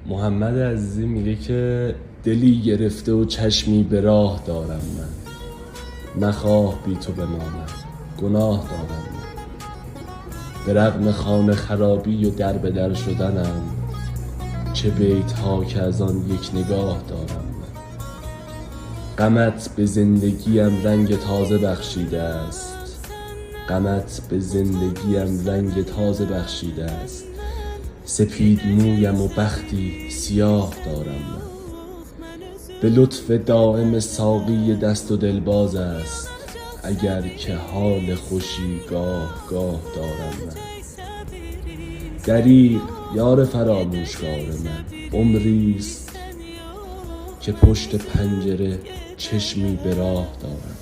محمد عزیزی میگه که دلی گرفته و چشمی به راه دارم من، مخواه بی تو بمانم گناه دارم من. به رغم خانه خرابی و در به در شدنم، چه بیت ها که از آن یک نگاه دارم من. غمت به زندگیم رنگ تازه بخشیده است، غمت به زندگیم رنگ تازه بخشیده است. سپید مویم و بختی سیاه دارم من. به لطف دائم ساقی دست و دل باز است، اگر که حال خوشی گاه گاه دارم من. دریغ یار فراموشکار من، عمریست که پشت پنجره چشمی به راه دارم.